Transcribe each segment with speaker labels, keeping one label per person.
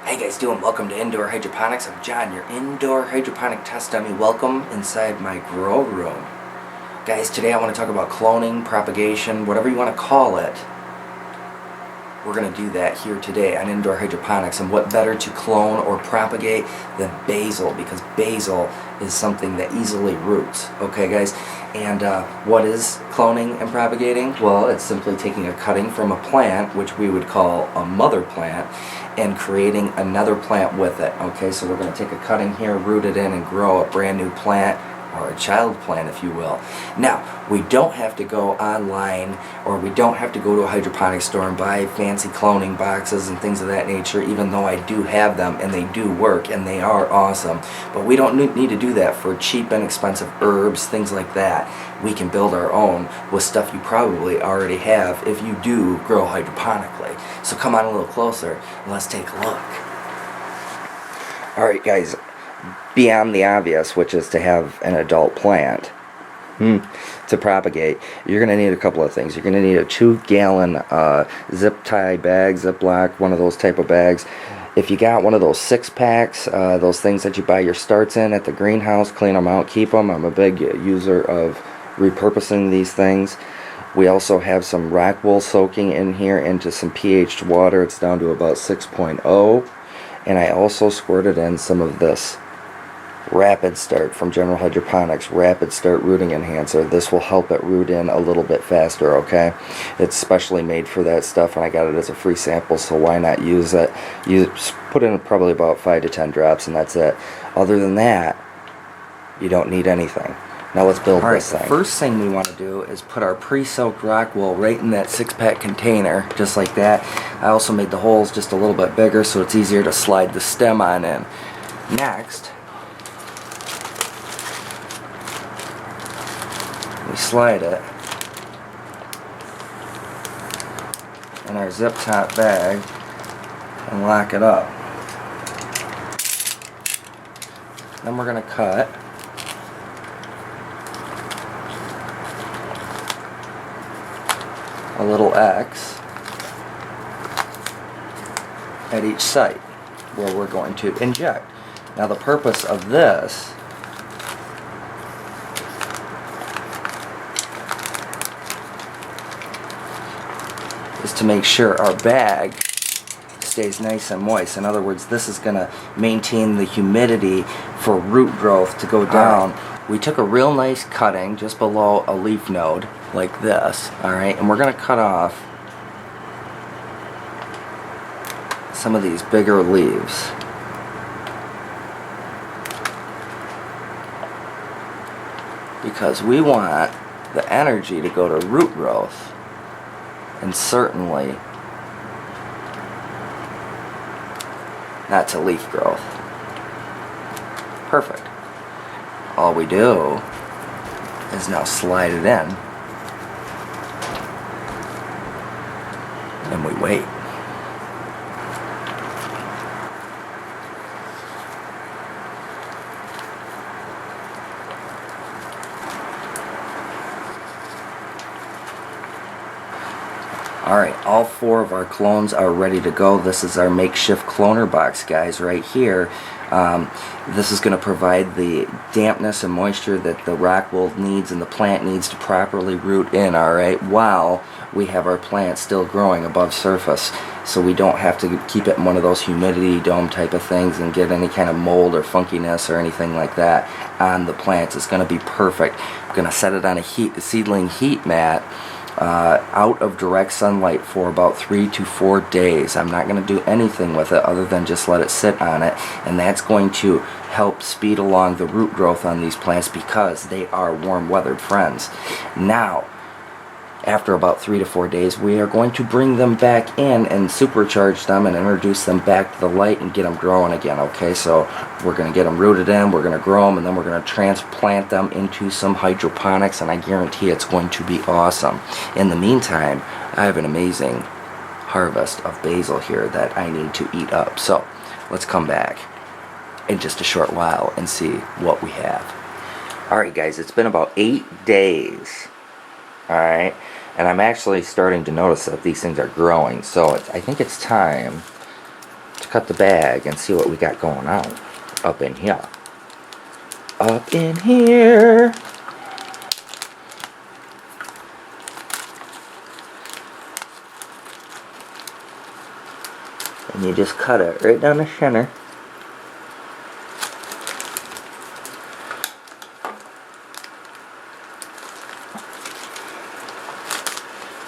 Speaker 1: Hey guys, doing? Welcome to Indoor Hydroponics. I'm John, your indoor hydroponic test dummy. Welcome inside my grow room. Guys, today I want to talk about cloning, propagation, whatever you want to call it. We're going to do that here today on Indoor Hydroponics. And what better to clone or propagate than basil, because basil is something that easily roots. Okay guys, and what is cloning and propagating? Well, it's simply taking a cutting from a plant, which we would call a mother plant, and creating another plant with it. Okay, so we're going to take a cutting here, root it in, and grow a brand new plant, or a child plant if you will. Now, we don't have to go online, or we don't have to go to a hydroponic store and buy fancy cloning boxes and things of that nature, even though I do have them and they do work and they are awesome. But we don't need to do that for cheap and expensive herbs, things like that. We can build our own with stuff you probably already have if you do grow hydroponically. So come on a little closer and let's take a look. Alright guys, beyond the obvious, which is to have an adult plant to propagate, you're going to need a couple of things. You're going to need a 2-gallon zip tie bag, Ziploc, one of those type of bags. If you got one of those 6-packs, those things that you buy your starts in at the greenhouse, clean them out, keep them. I'm a big user of repurposing these things. We also have some rock wool soaking in here into some pH water. It's down to about 6.0. And I also squirted in some of this Rapid Start from General Hydroponics, Rapid Start Rooting Enhancer. This will help it root in a little bit faster, okay? It's specially made for that stuff, and I got it as a free sample, so why not use it? You put in probably about 5 to 10 drops, and that's it. Other than that, you don't need anything. Now let's build this thing. The first thing we want to do is put our pre-soaked rock wool right in that 6-pack container, just like that. I also made the holes just a little bit bigger so it's easier to slide the stem on in. Next, we slide it in our zip top bag and lock it up. Then we're going to cut a little X at each site where we're going to inject. Now the purpose of this is to make sure our bag stays nice and moist. In other words, this is going to maintain the humidity for root growth to go down. We took a real nice cutting just below a leaf node like this, alright, and we're going to cut off some of these bigger leaves. Because we want the energy to go to root growth and certainly not to leaf growth. Perfect. All we do is now slide it in and we wait. Alright, all 4 of our clones are ready to go. This is our makeshift cloner box, guys, right here. This is going to provide the dampness and moisture that the rock wool needs and the plant needs to properly root in, alright, while we have our plant still growing above surface. So we don't have to keep it in one of those humidity dome type of things and get any kind of mold or funkiness or anything like that on the plants. It's going to be perfect. I'm going to set it on a seedling heat mat out of direct sunlight for about 3 to 4 days. I'm not going to do anything with it other than just let it sit on it, and that's going to help speed along the root growth on these plants because they are warm weathered friends. Now, after about 3 to 4 days, we are going to bring them back in and supercharge them and introduce them back to the light and get them growing again, okay? So we're going to get them rooted in, we're going to grow them, and then we're going to transplant them into some hydroponics, and I guarantee it's going to be awesome. In the meantime, I have an amazing harvest of basil here that I need to eat up. So let's come back in just a short while and see what we have. Alright guys, it's been about 8 days. Alright, and I'm actually starting to notice that these things are growing, so I think it's time to cut the bag and see what we got going on up in here. Up in here. And you just cut it right down the center.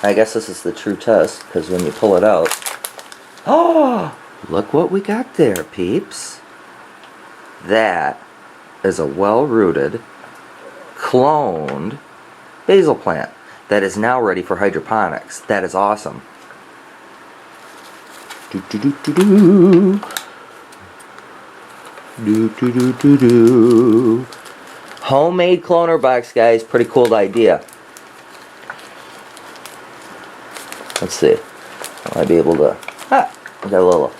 Speaker 1: I guess this is the true test, because when you pull it out, oh, look what we got there, peeps. That is a well-rooted, cloned basil plant that is now ready for hydroponics. That is awesome. Do do do do do. Do do do do do. Homemade cloner box, guys. Pretty cool idea. Let's see. I might be able to. We got a little.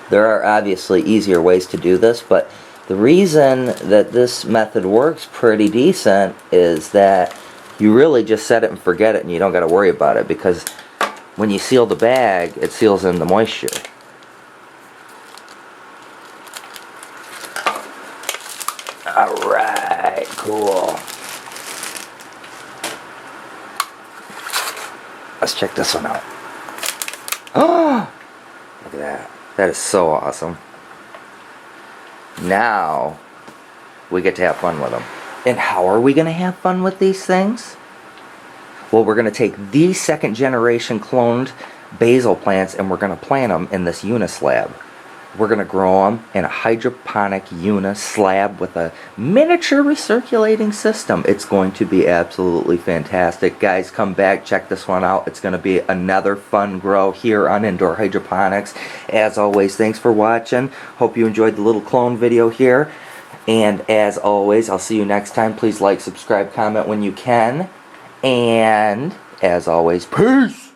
Speaker 1: There are obviously easier ways to do this, but the reason that this method works pretty decent is that you really just set it and forget it, and you don't got to worry about it, because when you seal the bag, it seals in the moisture. Alright, cool. Let's check this one out. Oh! Look at that. That is so awesome. Now, we get to have fun with them. And how are we going to have fun with these things? Well, we're going to take these second generation cloned basil plants and we're going to plant them in this unislab. We're going to grow them in a hydroponic unislab with a miniature recirculating system. It's going to be absolutely fantastic. Guys, come back, check this one out. It's going to be another fun grow here on Indoor Hydroponics. As always, thanks for watching. Hope you enjoyed the little clone video here. And as always, I'll see you next time. Please like, subscribe, comment when you can. And as always, peace!